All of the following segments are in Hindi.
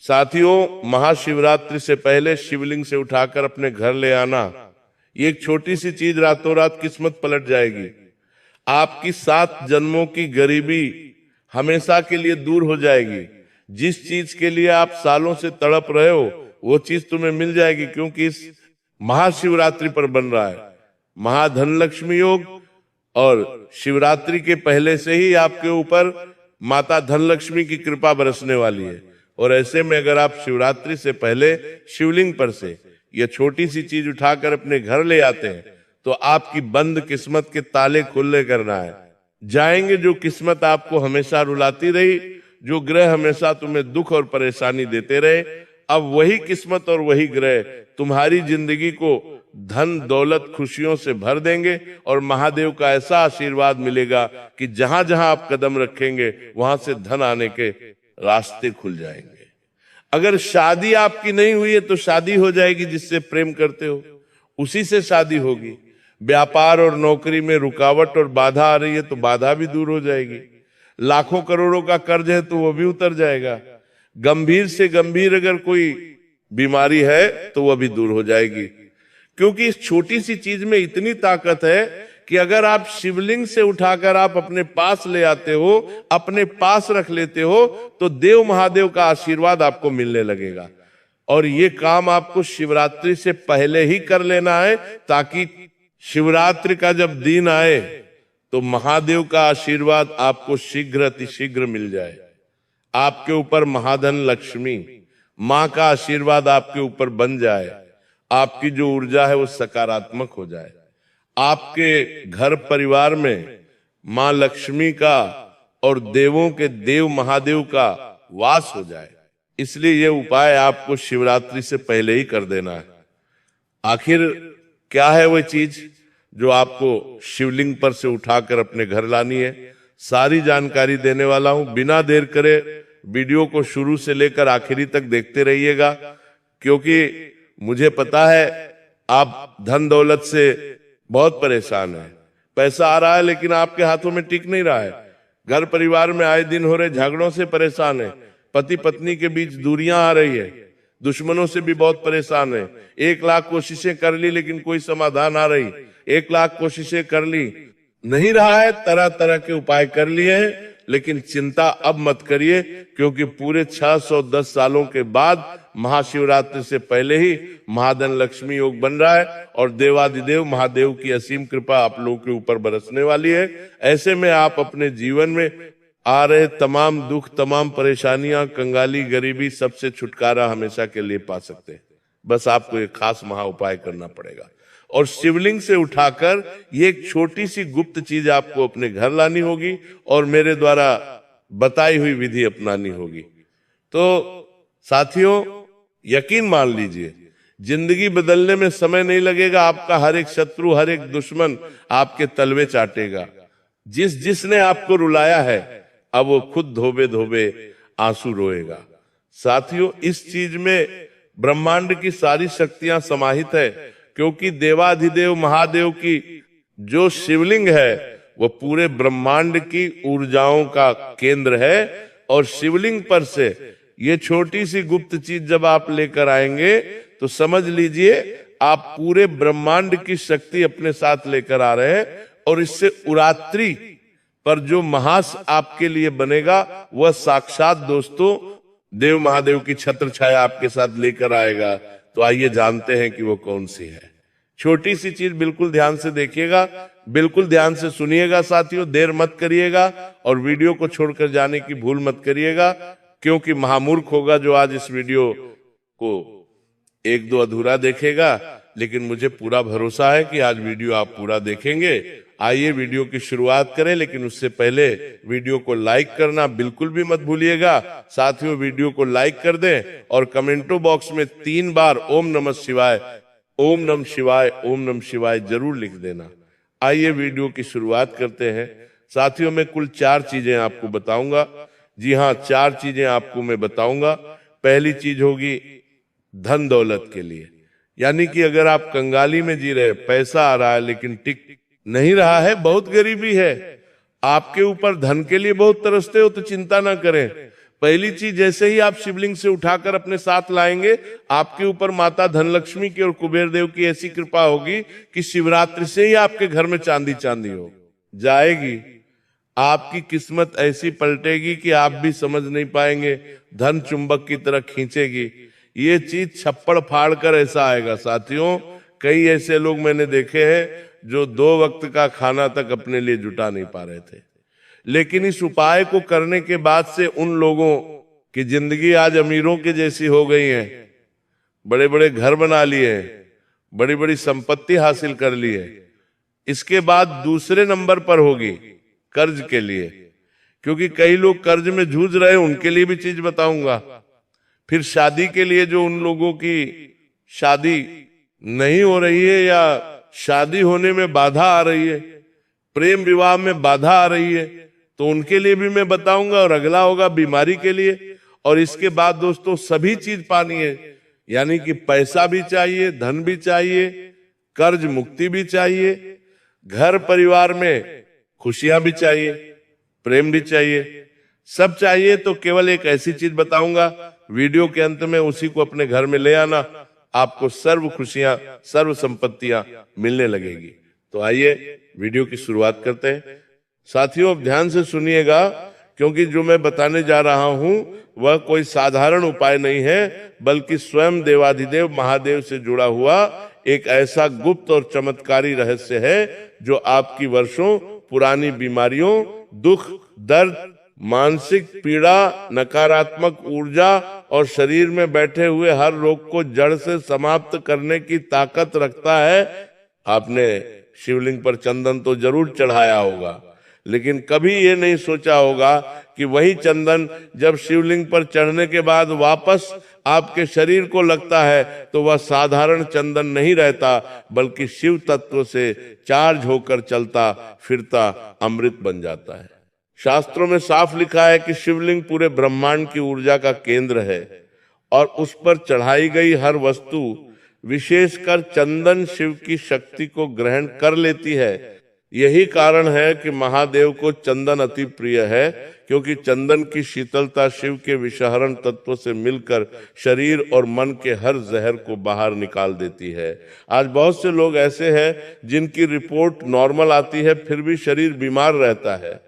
साथियों, महाशिवरात्रि से पहले शिवलिंग से उठाकर अपने घर ले आना, ये एक छोटी सी चीज रातों रात किस्मत पलट जाएगी। आपकी 7 जन्मों की गरीबी हमेशा के लिए दूर हो जाएगी। जिस चीज के लिए आप सालों से तड़प रहे हो वो चीज तुम्हें मिल जाएगी, क्योंकि इस महाशिवरात्रि पर बन रहा है महाधन लक्ष्मी योग। और शिवरात्रि के पहले से ही आपके ऊपर माता धनलक्ष्मी की कृपा बरसने वाली है। और ऐसे में अगर आप शिवरात्रि से पहले शिवलिंग पर से यह छोटी सी चीज उठाकर अपने घर ले आते हैं तो आपकी बंद किस्मत के ताले खुले करना है। जाएंगे जो किस्मत आपको हमेशा रुलाती रही, जो ग्रह हमेशा तुम्हें दुख और परेशानी देते रहे, अब वही किस्मत और वही ग्रह तुम्हारी जिंदगी को धन दौलत खुशियों से भर देंगे। और महादेव का ऐसा आशीर्वाद मिलेगा कि जहां जहां आप कदम रखेंगे वहां से धन आने के रास्ते खुल जाएंगे। अगर शादी आपकी नहीं हुई है तो शादी हो जाएगी, जिससे प्रेम करते हो उसी से शादी होगी। व्यापार और नौकरी में रुकावट और बाधा आ रही है तो बाधा भी दूर हो जाएगी। लाखों करोड़ों का कर्ज है तो वो भी उतर जाएगा। गंभीर से गंभीर अगर कोई बीमारी है तो वह भी दूर हो जाएगी, क्योंकि इस छोटी सी चीज में इतनी ताकत है कि अगर आप शिवलिंग से उठाकर आप अपने पास ले आते हो, अपने पास रख लेते हो, तो देव महादेव का आशीर्वाद आपको मिलने लगेगा। और ये काम आपको शिवरात्रि से पहले ही कर लेना है, ताकि शिवरात्रि का जब दिन आए तो महादेव का आशीर्वाद आपको शीघ्र अतिशीघ्र मिल जाए। आपके ऊपर महाधन लक्ष्मी माँ का आशीर्वाद आपके ऊपर बन जाए। आपकी जो ऊर्जा है वो सकारात्मक हो जाए। आपके घर परिवार में माँ लक्ष्मी का और देवों के देव महादेव का वास हो जाए। इसलिए ये उपाय आपको शिवरात्रि से पहले ही कर देना है। आखिर क्या है वो चीज जो आपको शिवलिंग पर से उठाकर अपने घर लानी है, सारी जानकारी देने वाला हूं। बिना देर करे वीडियो को शुरू से लेकर आखिरी तक देखते रहिएगा, क्योंकि मुझे पता है आप धन दौलत से बहुत परेशान हैं। पैसा आ रहा है लेकिन आपके हाथों में टिक नहीं रहा है। घर परिवार में आए दिन हो रहे झगड़ों से परेशान है। पति पत्नी के बीच दूरियां आ रही है। दुश्मनों से भी बहुत परेशान है। 1 लाख कोशिशें कर ली लेकिन कोई समाधान आ रही। 1 लाख कोशिशें कर ली, नहीं रहा है। तरह तरह के उपाय कर लिए हैं, लेकिन चिंता अब मत करिए, क्योंकि पूरे 610 सालों के बाद महाशिवरात्रि से पहले ही महाधन लक्ष्मी योग बन रहा है और देवादिदेव महादेव की असीम कृपा आप लोगों के ऊपर बरसने वाली है। ऐसे में आप अपने जीवन में आ रहे तमाम दुख, तमाम परेशानियां, कंगाली, गरीबी, सबसे छुटकारा हमेशा के लिए पा सकते हैं। बस आपको एक खास महा उपाय करना पड़ेगा और शिवलिंग से उठाकर ये एक छोटी सी गुप्त चीज आपको अपने घर लानी होगी और मेरे द्वारा बताई हुई विधि अपनानी होगी। तो साथियों, यकीन मान लीजिए, जिंदगी बदलने में समय नहीं लगेगा। आपका हर एक शत्रु, हर एक दुश्मन आपके तलवे चाटेगा। जिसने आपको रुलाया है अब वो खुद धोबे धोबे आंसू रोएगा। साथियों, इस चीज में ब्रह्मांड की सारी शक्तियां समाहित है, क्योंकि देवाधिदेव महादेव की जो शिवलिंग है वो पूरे ब्रह्मांड की ऊर्जाओं का केंद्र है। और शिवलिंग पर से ये छोटी सी गुप्त चीज जब आप लेकर आएंगे तो समझ लीजिए आप पूरे ब्रह्मांड की शक्ति अपने साथ लेकर आ रहे हैं। और इससे उरात्रि पर जो महास आपके लिए बनेगा वह साक्षात दोस्तों देव महादेव की छत्र छाया आपके साथ लेकर आएगा। तो आइए जानते हैं कि वो कौन सी है। छोटी सी चीज बिल्कुल ध्यान से देखिएगा, बिल्कुल ध्यान से सुनिएगा साथियों, देर मत करिएगा और वीडियो को छोड़कर जाने की भूल मत करिएगा, क्योंकि महामूर्ख होगा जो आज इस वीडियो को 1-2 अधूरा देखेगा। लेकिन मुझे पूरा भरोसा है कि आज वीडियो आप पूरा देखेंगे। आइए वीडियो की शुरुआत करें, लेकिन उससे पहले वीडियो को लाइक करना बिल्कुल भी मत भूलिएगा। साथियों, वीडियो को लाइक कर दें और कमेंटो बॉक्स में 3 बार ओम नमः शिवाय, ओम नमः शिवाय, ओम नमः शिवाय जरूर लिख देना। आइए वीडियो की शुरुआत करते हैं। साथियों, मैं कुल 4 चीजें आपको बताऊंगा। जी हाँ, 4 चीजें आपको मैं बताऊंगा। पहली चीज होगी धन दौलत के लिए, यानी कि अगर आप कंगाली में जी रहे, पैसा आ रहा है लेकिन टिक नहीं रहा है, बहुत गरीबी है, आपके ऊपर धन के लिए बहुत तरसते हो, तो चिंता ना करें। पहली चीज, जैसे ही आप शिवलिंग से उठाकर अपने साथ लाएंगे, आपके ऊपर माता धनलक्ष्मी की और कुबेर देव की ऐसी कृपा होगी कि शिवरात्रि से ही आपके घर में चांदी चांदी हो जाएगी। आपकी किस्मत ऐसी पलटेगी कि आप भी समझ नहीं पाएंगे, धन चुंबक की तरह खींचेगी। ये चीज छप्पड़ फाड़ कर ऐसा आएगा साथियों। कई ऐसे लोग मैंने देखे हैं जो 2 वक्त का खाना तक अपने लिए जुटा नहीं पा रहे थे, लेकिन इस उपाय को करने के बाद से उन लोगों की जिंदगी आज अमीरों के जैसी हो गई है। बड़े बड़े घर बना लिए हैं, बड़ी बड़ी संपत्ति हासिल कर ली है। इसके बाद दूसरे नंबर पर होगी कर्ज के लिए, क्योंकि कई लोग कर्ज में जूझ रहे हैं, उनके लिए भी चीज बताऊंगा। फिर शादी के लिए जो उन लोगों की शादी नहीं हो रही है या शादी होने में बाधा आ रही है, प्रेम विवाह में बाधा आ रही है, तो उनके लिए भी मैं बताऊंगा। और अगला होगा बीमारी के लिए। और इसके बाद दोस्तों सभी चीज पानी है, यानी कि पैसा भी चाहिए, धन भी चाहिए, कर्ज मुक्ति भी चाहिए, घर परिवार में खुशियां भी चाहिए, प्रेम भी चाहिए, सब चाहिए। तो केवल एक ऐसी चीज बताऊंगा, वीडियो के अंत में उसी को अपने घर में ले आना, आपको सर्व खुशियां, सर्व संपत्तियां मिलने लगेगी। तो आइए वीडियो की शुरुआत करते हैं। साथियों अब ध्यान से सुनिएगा, क्योंकि जो मैं बताने जा रहा हूं वह कोई साधारण उपाय नहीं है, बल्कि स्वयं देवाधिदेव महादेव से जुड़ा हुआ एक ऐसा गुप्त और चमत्कारी रहस्य है जो आपकी वर्षों पुरानी बीमारियों, दुख, दर्द, मानसिक पीड़ा, नकारात्मक ऊर्जा और शरीर में बैठे हुए हर रोग को जड़ से समाप्त करने की ताकत रखता है। आपने शिवलिंग पर चंदन तो जरूर चढ़ाया होगा, लेकिन कभी ये नहीं सोचा होगा कि वही चंदन जब शिवलिंग पर चढ़ने के बाद वापस आपके शरीर को लगता है तो वह साधारण चंदन नहीं रहता, बल्कि शिव तत्व से चार्ज होकर चलता फिरता अमृत बन जाता है। शास्त्रों में साफ लिखा है कि शिवलिंग पूरे ब्रह्मांड की ऊर्जा का केंद्र है और उस पर चढ़ाई गई हर वस्तु, विशेषकर चंदन, शिव की शक्ति को ग्रहण कर लेती है। यही कारण है कि महादेव को चंदन अति प्रिय है, क्योंकि चंदन की शीतलता शिव के विषहरण तत्व से मिलकर शरीर और मन के हर जहर को बाहर निकाल देती है। आज बहुत से लोग ऐसे हैं जिनकी रिपोर्ट नॉर्मल आती है, फिर भी शरीर बीमार रहता है,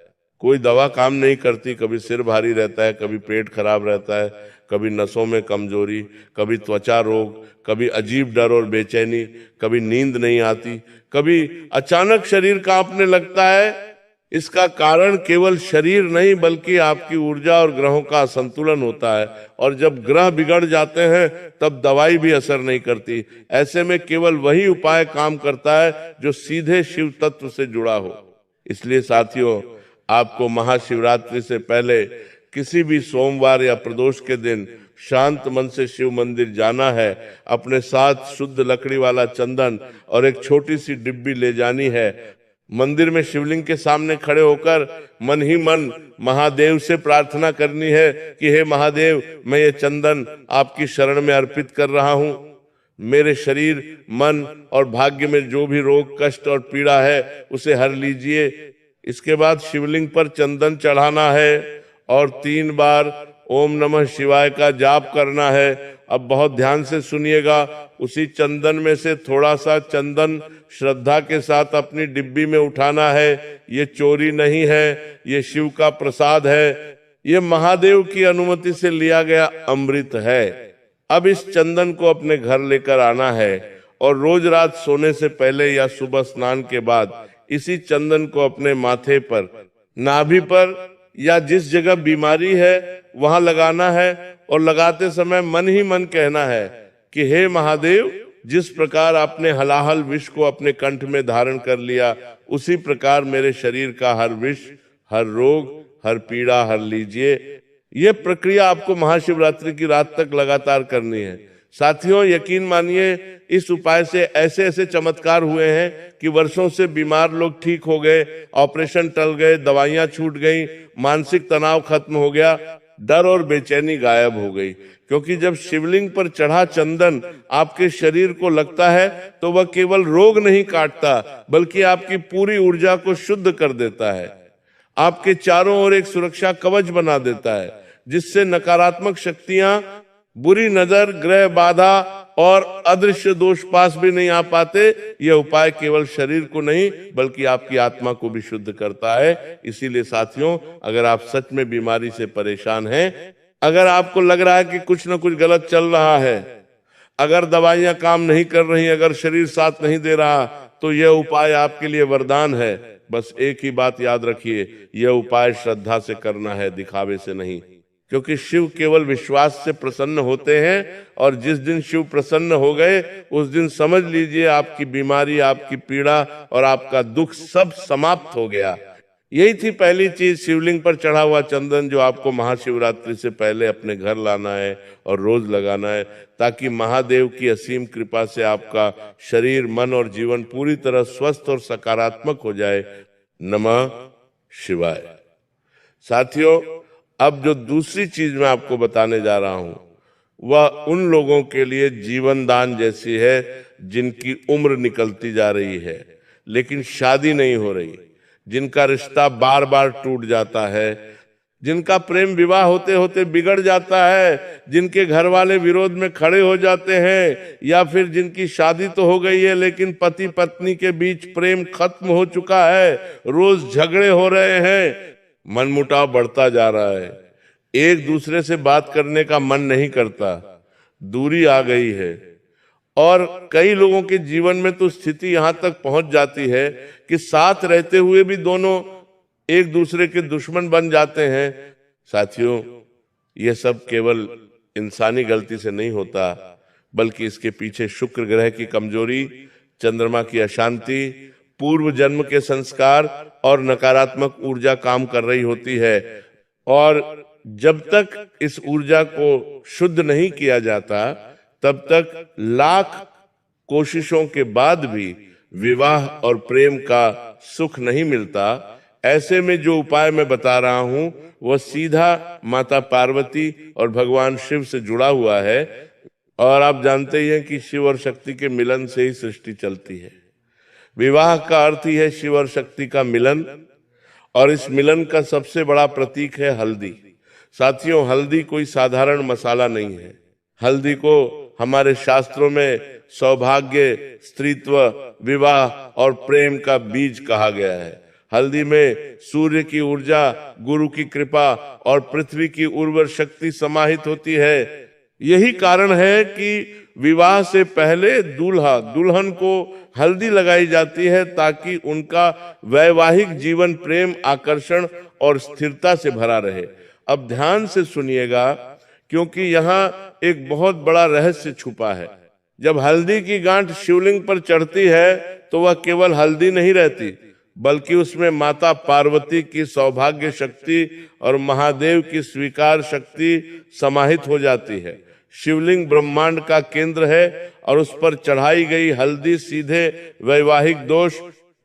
कोई दवा काम नहीं करती, कभी सिर भारी रहता है, कभी पेट खराब रहता है, कभी नसों में कमजोरी, कभी त्वचा रोग, कभी अजीब डर और बेचैनी, कभी नींद नहीं आती, कभी अचानक शरीर कांपने लगता है। इसका कारण केवल शरीर नहीं बल्कि आपकी ऊर्जा और ग्रहों का असंतुलन होता है, और जब ग्रह बिगड़ जाते हैं तब दवाई भी असर नहीं करती। ऐसे में केवल वही उपाय काम करता है जो सीधे शिव तत्व से जुड़ा हो। इसलिए साथियों, आपको महाशिवरात्रि से पहले किसी भी सोमवार या प्रदोष के दिन शांत मन से शिव मंदिर जाना है। अपने साथ शुद्ध लकड़ी वाला चंदन और एक छोटी सी डिब्बी ले जानी है। मंदिर में शिवलिंग के सामने खड़े होकर मन ही मन महादेव से प्रार्थना करनी है कि हे महादेव, मैं ये चंदन आपकी शरण में अर्पित कर रहा हूँ। मेरे शरीर, मन और भाग्य में जो भी रोग, कष्ट और पीड़ा है उसे हर लीजिए। इसके बाद शिवलिंग पर चंदन चढ़ाना है और 3 बार ओम नमः शिवाय का जाप करना है। अब बहुत ध्यान से सुनिएगा, उसी चंदन में से थोड़ा सा चंदन श्रद्धा के साथ अपनी डिब्बी में उठाना है। ये चोरी नहीं है, ये शिव का प्रसाद है, ये महादेव की अनुमति से लिया गया अमृत है। अब इस चंदन को अपने घर लेकर आना है और रोज रात सोने से पहले या सुबह स्नान के बाद इसी चंदन को अपने माथे पर, नाभि पर या जिस जगह बीमारी है वहां लगाना है। और लगाते समय मन ही मन कहना है कि हे महादेव, जिस प्रकार आपने हलाहल विष को अपने कंठ में धारण कर लिया, उसी प्रकार मेरे शरीर का हर विष, हर रोग, हर पीड़ा हर लीजिए। ये प्रक्रिया आपको महाशिवरात्रि की रात तक लगातार करनी है। साथियों, यकीन मानिए, इस उपाय से ऐसे ऐसे चमत्कार हुए हैं कि वर्षों से बीमार लोग ठीक हो गए, ऑपरेशन टल गए, दवाइयां छूट गई, मानसिक तनाव खत्म हो गया, डर और बेचैनी गायब हो गई। क्योंकि जब शिवलिंग पर चढ़ा चंदन आपके शरीर को लगता है तो वह केवल रोग नहीं काटता, बल्कि आपकी पूरी ऊर्जा को शुद्ध कर देता है, आपके चारों ओर एक सुरक्षा कवच बना देता है। जिससे नकारात्मक शक्तियां, बुरी नजर, ग्रह बाधा और अदृश्य दोष पास भी नहीं आ पाते। यह उपाय केवल शरीर को नहीं बल्कि आपकी आत्मा को भी शुद्ध करता है। इसीलिए साथियों, अगर आप सच में बीमारी से परेशान हैं, अगर आपको लग रहा है कि कुछ ना कुछ गलत चल रहा है, अगर दवाइयां काम नहीं कर रही, अगर शरीर साथ नहीं दे रहा, तो यह उपाय आपके लिए वरदान है। बस एक ही बात याद रखिए, यह उपाय श्रद्धा से करना है, दिखावे से नहीं। क्योंकि शिव केवल विश्वास से प्रसन्न होते हैं, और जिस दिन शिव प्रसन्न हो गए उस दिन समझ लीजिए आपकी बीमारी, आपकी पीड़ा और आपका दुख सब समाप्त हो गया। यही थी पहली चीज, शिवलिंग पर चढ़ा हुआ चंदन, जो आपको महाशिवरात्रि से पहले अपने घर लाना है और रोज लगाना है, ताकि महादेव की असीम कृपा से आपका शरीर, मन और जीवन पूरी तरह स्वस्थ और सकारात्मक हो जाए। नमः शिवाय। साथियों, अब जो दूसरी चीज मैं आपको बताने जा रहा हूं, वह उन लोगों के लिए जीवन दान जैसी है जिनकी उम्र निकलती जा रही है लेकिन शादी नहीं हो रही, जिनका रिश्ता बार बार टूट जाता है, जिनका प्रेम विवाह होते होते बिगड़ जाता है, जिनके घर वाले विरोध में खड़े हो जाते हैं, या फिर जिनकी शादी तो हो गई है लेकिन पति पत्नी के बीच प्रेम खत्म हो चुका है, रोज झगड़े हो रहे हैं, मनमुटाव बढ़ता जा रहा है, एक दूसरे से बात करने का मन नहीं करता, दूरी आ गई है। और कई लोगों के जीवन में तो स्थिति यहां तक पहुंच जाती है कि साथ रहते हुए भी दोनों एक दूसरे के दुश्मन बन जाते हैं। साथियों, यह सब केवल इंसानी गलती से नहीं होता, बल्कि इसके पीछे शुक्र ग्रह की कमजोरी, चंद्रमा की अशांति, पूर्व जन्म के संस्कार और नकारात्मक ऊर्जा काम कर रही होती है। और जब तक इस ऊर्जा को शुद्ध नहीं किया जाता, तब तक लाख कोशिशों के बाद भी विवाह और प्रेम का सुख नहीं मिलता। ऐसे में जो उपाय मैं बता रहा हूं, वह सीधा माता पार्वती और भगवान शिव से जुड़ा हुआ है। और आप जानते ही हैं कि शिव और शक्ति के मिलन से ही सृष्टि चलती है। विवाह का अर्थ ही है शिव और शक्ति का मिलन, और इस मिलन का सबसे बड़ा प्रतीक है हल्दी। साथियों, हल्दी कोई साधारण मसाला नहीं है। हल्दी को हमारे शास्त्रों में सौभाग्य, स्त्रीत्व, विवाह और प्रेम का बीज कहा गया है। हल्दी में सूर्य की ऊर्जा, गुरु की कृपा और पृथ्वी की उर्वर शक्ति समाहित होती है। यही कारण है कि विवाह से पहले दूल्हा दुल्हन को हल्दी लगाई जाती है, ताकि उनका वैवाहिक जीवन प्रेम, आकर्षण और स्थिरता से भरा रहे। अब ध्यान से सुनिएगा, क्योंकि यहाँ एक बहुत बड़ा रहस्य छुपा है। जब हल्दी की गांठ शिवलिंग पर चढ़ती है तो वह केवल हल्दी नहीं रहती, बल्कि उसमें माता पार्वती की सौभाग्य शक्ति और महादेव की स्वीकार शक्ति समाहित हो जाती है। शिवलिंग ब्रह्मांड का केंद्र है और उस पर चढ़ाई गई हल्दी सीधे वैवाहिक दोष,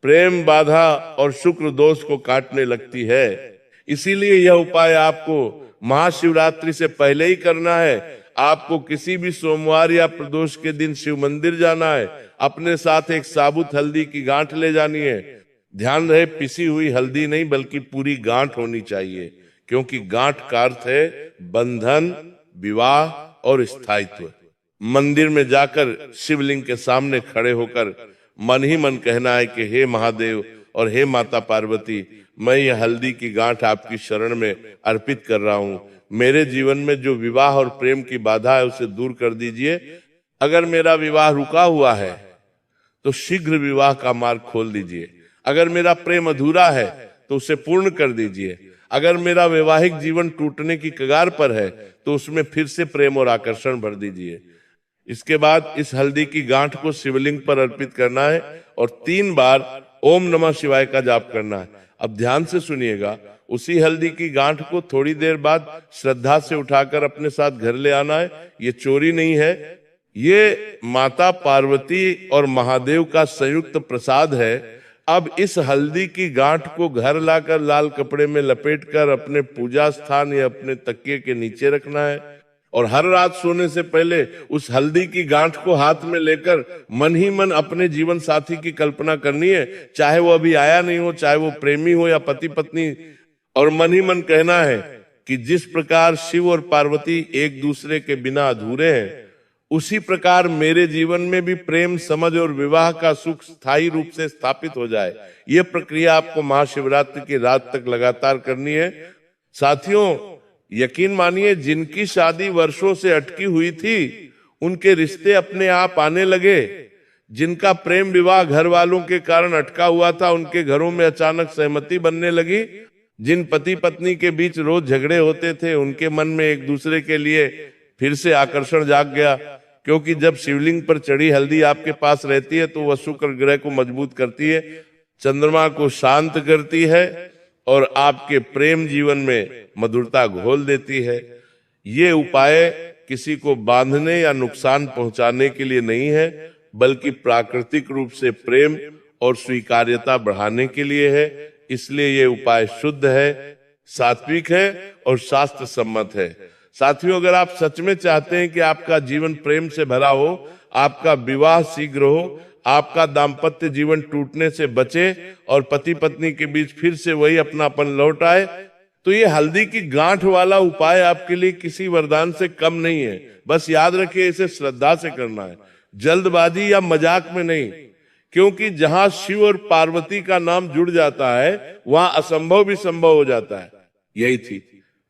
प्रेम बाधा और शुक्र दोष को काटने लगती है। इसीलिए यह उपाय आपको महाशिवरात्रि से पहले ही करना है। आपको किसी भी सोमवार या प्रदोष के दिन शिव मंदिर जाना है। अपने साथ एक साबुत हल्दी की गांठ ले जानी है। ध्यान रहे, पिसी हुई हल्दी नहीं बल्कि पूरी गांठ होनी चाहिए, क्योंकि गांठ का अर्थ है बंधन, विवाह और स्थायित्व। मंदिर में जाकर शिवलिंग के सामने खड़े होकर मन ही मन कहना है कि हे महादेव और हे माता पार्वती, मैं यह हल्दी की गांठ आपकी शरण में अर्पित कर रहा हूँ। मेरे जीवन में जो विवाह और प्रेम की बाधा है उसे दूर कर दीजिए। अगर मेरा विवाह रुका हुआ है तो शीघ्र विवाह का मार्ग खोल दीजिए। अगर मेरा प्रेम अधूरा है तो उसे पूर्ण कर दीजिए। अगर मेरा वैवाहिक जीवन टूटने की कगार पर है तो उसमें फिर से प्रेम और आकर्षण भर दीजिए। इसके बाद इस हल्दी की गांठ को शिवलिंग पर अर्पित करना है और 3 बार ओम नमः शिवाय का जाप करना है। अब ध्यान से सुनिएगा, उसी हल्दी की गांठ को थोड़ी देर बाद श्रद्धा से उठाकर अपने साथ घर ले आना है। ये चोरी नहीं है, ये माता पार्वती और महादेव का संयुक्त प्रसाद है। अब इस हल्दी की गांठ को घर लाकर लाल कपड़े में लपेटकर अपने पूजा स्थान या अपने तकिए के नीचे रखना है और हर रात सोने से पहले उस हल्दी की गांठ को हाथ में लेकर मन ही मन अपने जीवन साथी की कल्पना करनी है, चाहे वो अभी आया नहीं हो, चाहे वो प्रेमी हो या पति पत्नी, और मन ही मन कहना है कि जिस प्रकार शिव और पार्वती एक दूसरे के बिना अधूरे हैं, उसी प्रकार मेरे जीवन में भी प्रेम, समझ और विवाह का सुख स्थायी रूप से स्थापित हो जाए। यह प्रक्रिया आपको महाशिवरात्रि की रात तक लगातार करनी है। साथियों, यकीन मानिए, जिनकी शादी वर्षों से अटकी हुई थी, उनके रिश्ते अपने आप आने लगे। जिनका प्रेम विवाह घर वालों के कारण अटका हुआ था, उनके घरों में अचानक सहमति बनने लगी। जिन पति पत्नी के बीच रोज झगड़े होते थे, उनके मन में एक दूसरे के लिए फिर से आकर्षण जाग गया, क्योंकि जब शिवलिंग पर चढ़ी हल्दी आपके पास रहती है तो वह शुक्र ग्रह को मजबूत करती है, चंद्रमा को शांत करती है और आपके प्रेम जीवन में मधुरता घोल देती है। ये उपाय किसी को बांधने या नुकसान पहुंचाने के लिए नहीं है, बल्कि प्राकृतिक रूप से प्रेम और स्वीकार्यता बढ़ाने के लिए है। इसलिए ये उपाय शुद्ध है, सात्विक है और शास्त्र सम्मत है। साथियों, अगर आप सच में चाहते हैं कि आपका जीवन प्रेम से भरा हो, आपका विवाह शीघ्र हो, आपका दाम्पत्य जीवन टूटने से बचे और पति पत्नी के बीच फिर से वही अपनापन लौट आए, तो ये हल्दी की गांठ वाला उपाय आपके लिए किसी वरदान से कम नहीं है। बस याद रखिए, इसे श्रद्धा से करना है, जल्दबाजी या मजाक में नहीं, क्योंकि जहां शिव और पार्वती का नाम जुड़ जाता है, वहां असंभव भी संभव हो जाता है। यही थी।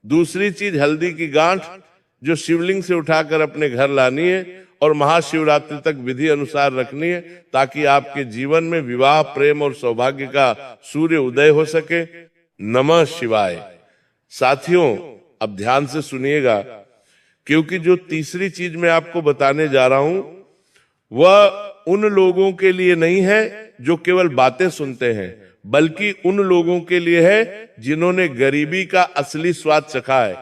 दूसरी चीज, हल्दी की गांठ जो शिवलिंग से उठाकर अपने घर लानी है और महाशिवरात्रि तक विधि अनुसार रखनी है, ताकि आपके जीवन में विवाह, प्रेम और सौभाग्य का सूर्य उदय हो सके। नमः शिवाय। साथियों, अब ध्यान से सुनिएगा, क्योंकि जो तीसरी चीज मैं आपको बताने जा रहा हूं, वह उन लोगों के लिए नहीं है जो केवल बातें सुनते हैं, बल्कि उन लोगों के लिए है जिन्होंने गरीबी का असली स्वाद चखा है,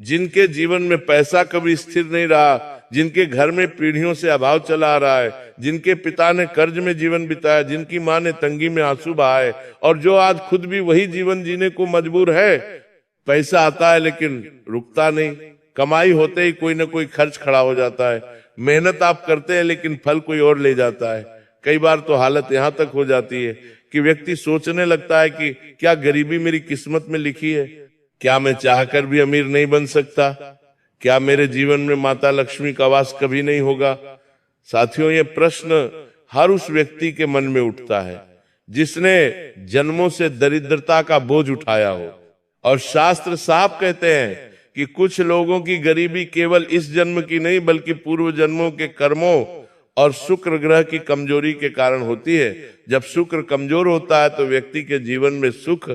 जिनके जीवन में पैसा कभी स्थिर नहीं रहा, जिनके घर में पीढ़ियों से अभाव चला आ रहा है, जिनके पिता ने कर्ज में जीवन बिताया, जिनकी मां ने तंगी में आंसू बहाए, और जो आज खुद भी वही जीवन जीने को मजबूर है। पैसा आता है लेकिन रुकता नहीं, कमाई होते ही कोई ना कोई खर्च खड़ा हो जाता है, मेहनत आप करते हैं लेकिन फल कोई और ले जाता है। कई बार तो हालत यहां तक हो जाती है कि व्यक्ति सोचने लगता है कि क्या गरीबी मेरी किस्मत में लिखी है? क्या मैं चाहकर भी अमीर नहीं बन सकता? क्या मेरे जीवन में माता लक्ष्मी का वास कभी नहीं होगा? साथियों, ये प्रश्न हर उस व्यक्ति के मन में उठता है जिसने जन्मों से दरिद्रता का बोझ उठाया हो। और शास्त्र साफ कहते हैं कि कुछ लोगों की गरीबी केवल इस जन्म की नहीं, बल्कि पूर्व जन्मों के कर्मों और शुक्र ग्रह की कमजोरी के कारण होती है। जब शुक्र कमजोर होता है तो व्यक्ति के जीवन में सुख,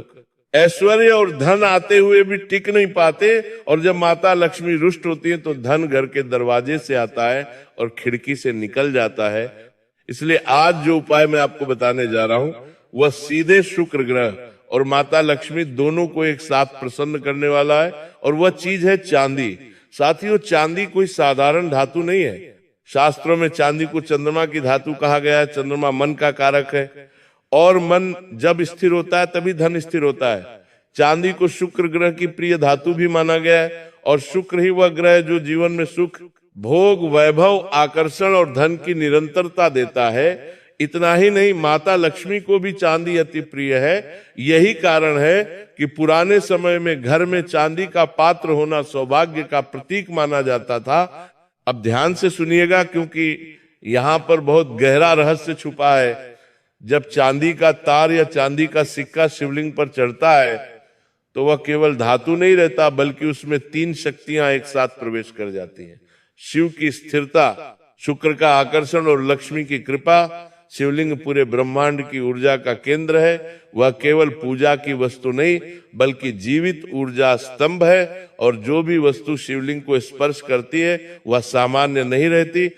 ऐश्वर्य और धन आते हुए भी टिक नहीं पाते, और जब माता लक्ष्मी रुष्ट होती है तो धन घर के दरवाजे से आता है और खिड़की से निकल जाता है। इसलिए आज जो उपाय मैं आपको बताने जा रहा हूं, वह सीधे शुक्र ग्रह और माता लक्ष्मी दोनों को एक साथ प्रसन्न करने वाला है, और वह चीज है चांदी। साथियों, चांदी कोई साधारण धातु नहीं है। शास्त्रों में चांदी को चंद्रमा की धातु कहा गया है। चंद्रमा मन का कारक है, और मन जब स्थिर होता है तभी धन स्थिर होता है। चांदी को शुक्र ग्रह की प्रिय धातु भी माना गया है, और शुक्र ही वह ग्रह जो जीवन में सुख, भोग, वैभव, आकर्षण और धन की निरंतरता देता है। इतना ही नहीं, माता लक्ष्मी को भी चांदी अति प्रिय है। यही कारण है कि पुराने समय में घर में चांदी का पात्र होना सौभाग्य का प्रतीक माना जाता था। अब ध्यान से सुनिएगा, क्योंकि यहाँ पर बहुत गहरा रहस्य छुपा है। जब चांदी का तार या चांदी का सिक्का शिवलिंग पर चढ़ता है तो वह केवल धातु नहीं रहता, बल्कि उसमें 3 शक्तियां एक साथ प्रवेश कर जाती हैं। शिव की स्थिरता, शुक्र का आकर्षण और लक्ष्मी की कृपा। शिवलिंग पूरे ब्रह्मांड की ऊर्जा का केंद्र है। वह केवल पूजा की वस्तु नहीं, बल्कि जीवित ऊर्जा स्तंभ है, और जो भी वस्तु शिवलिंग को स्पर्श करती है वह सामान्य नहीं रहती।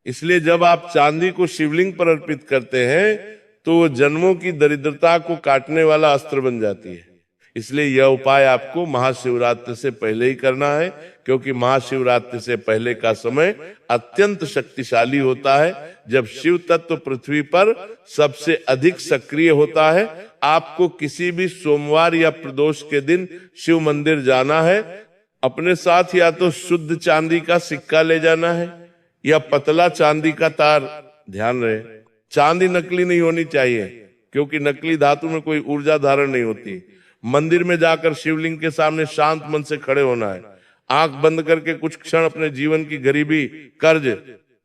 इसलिए जब आप चांदी को शिवलिंग पर अर्पित करते हैं तो वो जन्मों की दरिद्रता को काटने वाला अस्त्र बन जाती है। इसलिए यह उपाय आपको महाशिवरात्रि से पहले ही करना है, क्योंकि महाशिवरात्रि से पहले का समय अत्यंत शक्तिशाली होता है, जब शिव तत्व पृथ्वी पर सबसे अधिक सक्रिय होता है। आपको किसी भी सोमवार या प्रदोष के दिन शिव मंदिर जाना है। अपने साथ या तो शुद्ध चांदी का सिक्का ले जाना है या पतला चांदी का तार। ध्यान रहे, चांदी नकली नहीं होनी चाहिए, क्योंकि नकली धातु में कोई ऊर्जा धारण नहीं होती। मंदिर में जाकर शिवलिंग के सामने शांत मन से खड़े होना है। आंख बंद करके कुछ क्षण अपने जीवन की गरीबी, कर्ज,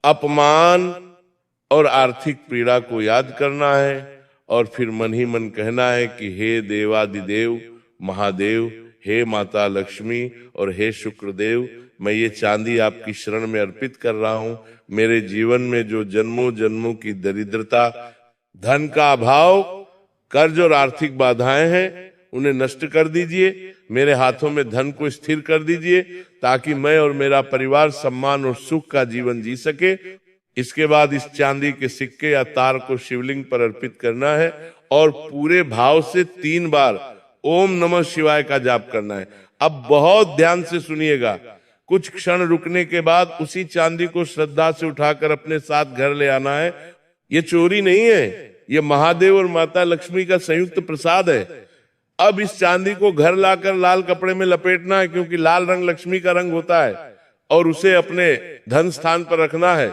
अपमान और आर्थिक पीड़ा को याद करना है और फिर मन ही मन कहना है कि हे देवादिदेव महादेव, हे माता लक्ष्मी और हे शुक्रदेव, मैं ये चांदी आपकी शरण में अर्पित कर रहा हूं। मेरे जीवन में जो जन्मों जन्मों की दरिद्रता, धन का अभाव, कर्ज और आर्थिक बाधाएं हैं, उन्हें नष्ट कर दीजिए। मेरे हाथों में धन को स्थिर कर दीजिए ताकि मैं और मेरा परिवार सम्मान और सुख का जीवन जी सके। इसके बाद इस चांदी के सिक्के या तार को शिवलिंग पर अर्पित करना है और पूरे भाव से 3 बार ओम नमः शिवाय का जाप करना है। अब बहुत ध्यान से सुनिएगा। कुछ क्षण रुकने के बाद उसी चांदी को श्रद्धा से उठाकर अपने साथ घर ले आना है। ये चोरी नहीं है, ये महादेव और माता लक्ष्मी का संयुक्त प्रसाद है। अब इस चांदी को घर लाकर लाल कपड़े में लपेटना है, क्योंकि लाल रंग लक्ष्मी का रंग होता है, और उसे अपने धन स्थान पर रखना है।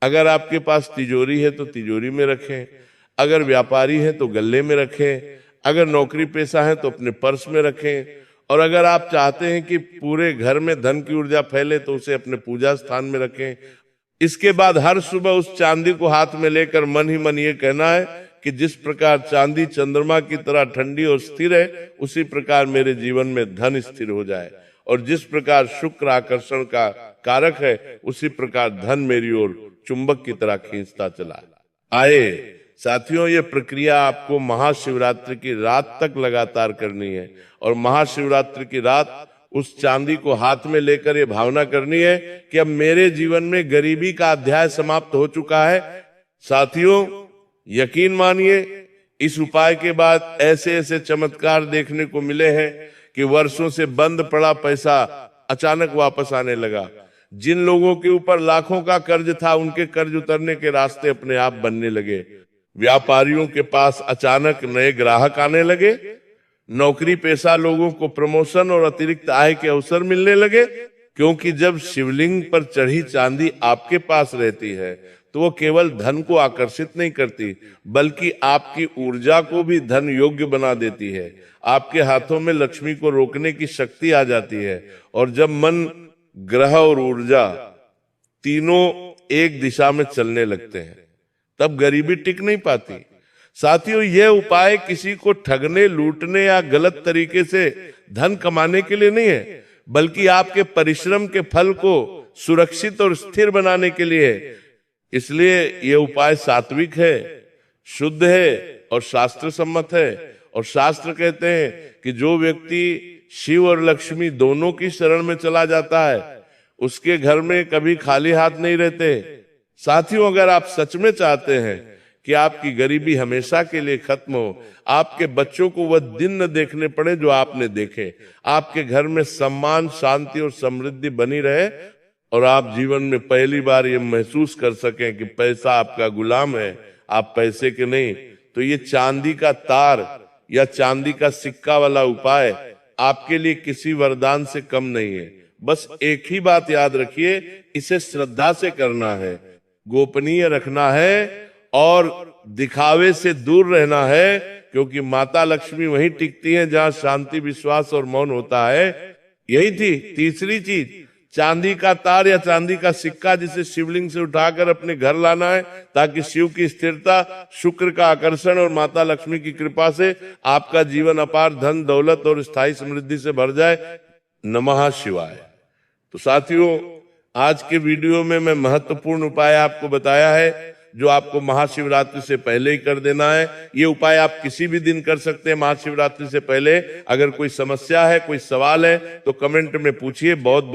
अगर आपके पास तिजोरी है तो तिजोरी में रखें, अगर व्यापारी है तो गल्ले में रखें, अगर नौकरी पेशा है तो अपने पर्स में रखें, और अगर आप चाहते हैं कि पूरे घर में धन की ऊर्जा फैले तो उसे अपने पूजा स्थान में रखें। इसके बाद हर सुबह उस चांदी को हाथ में लेकर मन ही मन ये कहना है कि जिस प्रकार चांदी चंद्रमा की तरह ठंडी और स्थिर है, उसी प्रकार मेरे जीवन में धन स्थिर हो जाए, और जिस प्रकार शुक्र आकर्षण का कारक है, उसी प्रकार धन मेरी ओर चुंबक की तरह खींचता चला आए। साथियों, ये प्रक्रिया आपको महाशिवरात्रि की रात तक लगातार करनी है, और महाशिवरात्रि की रात उस चांदी को हाथ में लेकर ये भावना करनी है कि अब मेरे जीवन में गरीबी का अध्याय समाप्त हो चुका है। साथियों, यकीन मानिए, इस उपाय के बाद ऐसे ऐसे चमत्कार देखने को मिले हैं कि वर्षों से बंद पड़ा पैसा अचानक वापस आने लगा। जिन लोगों के ऊपर लाखों का कर्ज था, उनके कर्ज उतरने के रास्ते अपने आप बनने लगे। व्यापारियों के पास अचानक नए ग्राहक आने लगे। नौकरी पेशा लोगों को प्रमोशन और अतिरिक्त आय के अवसर मिलने लगे, क्योंकि जब शिवलिंग पर चढ़ी चांदी आपके पास रहती है तो वो केवल धन को आकर्षित नहीं करती, बल्कि आपकी ऊर्जा को भी धन योग्य बना देती है। आपके हाथों में लक्ष्मी को रोकने की शक्ति आ जाती है, और जब मन, ग्रह और ऊर्जा तीनों एक दिशा में चलने लगते हैं, तब गरीबी टिक नहीं पाती। साथियों, यह उपाय किसी को ठगने, लूटने या गलत तरीके से धन कमाने के लिए नहीं है, बल्कि आपके परिश्रम के फल को सुरक्षित और स्थिर बनाने के लिए है। इसलिए यह उपाय सात्विक है, शुद्ध है और शास्त्र सम्मत है। और शास्त्र कहते हैं कि जो व्यक्ति शिव और लक्ष्मी दोनों की शरण में चला जाता है, उसके घर में कभी खाली हाथ नहीं रहते। साथियों, अगर आप सच में चाहते हैं कि आपकी गरीबी हमेशा के लिए खत्म हो, आपके बच्चों को वह दिन न देखने पड़े जो आपने देखे, आपके घर में सम्मान, शांति और समृद्धि बनी रहे, और आप जीवन में पहली बार ये महसूस कर सकें कि पैसा आपका गुलाम है, आप पैसे के नहीं, तो ये चांदी का तार या चांदी का सिक्का वाला उपाय आपके लिए किसी वरदान से कम नहीं है। बस एक ही बात याद रखिए, इसे श्रद्धा से करना है, गोपनीय रखना है और दिखावे से दूर रहना है, क्योंकि माता लक्ष्मी वहीं टिकती हैं जहां शांति, विश्वास और मौन होता है। यही थी तीसरी चीज, चांदी का तार या चांदी का सिक्का, जिसे शिवलिंग से उठाकर अपने घर लाना है, ताकि शिव की स्थिरता, शुक्र का आकर्षण और माता लक्ष्मी की कृपा से आपका जीवन अपार धन, दौलत और स्थायी समृद्धि से भर जाए। नमः शिवाय। तो साथियों, आज के वीडियो में मैं महत्वपूर्ण उपाय आपको बताया है, जो आपको महाशिवरात्रि से पहले ही कर देना है। ये उपाय आप किसी भी दिन कर सकते हैं महाशिवरात्रि से पहले। अगर कोई समस्या है, कोई सवाल है, तो कमेंट में पूछिए। बहुत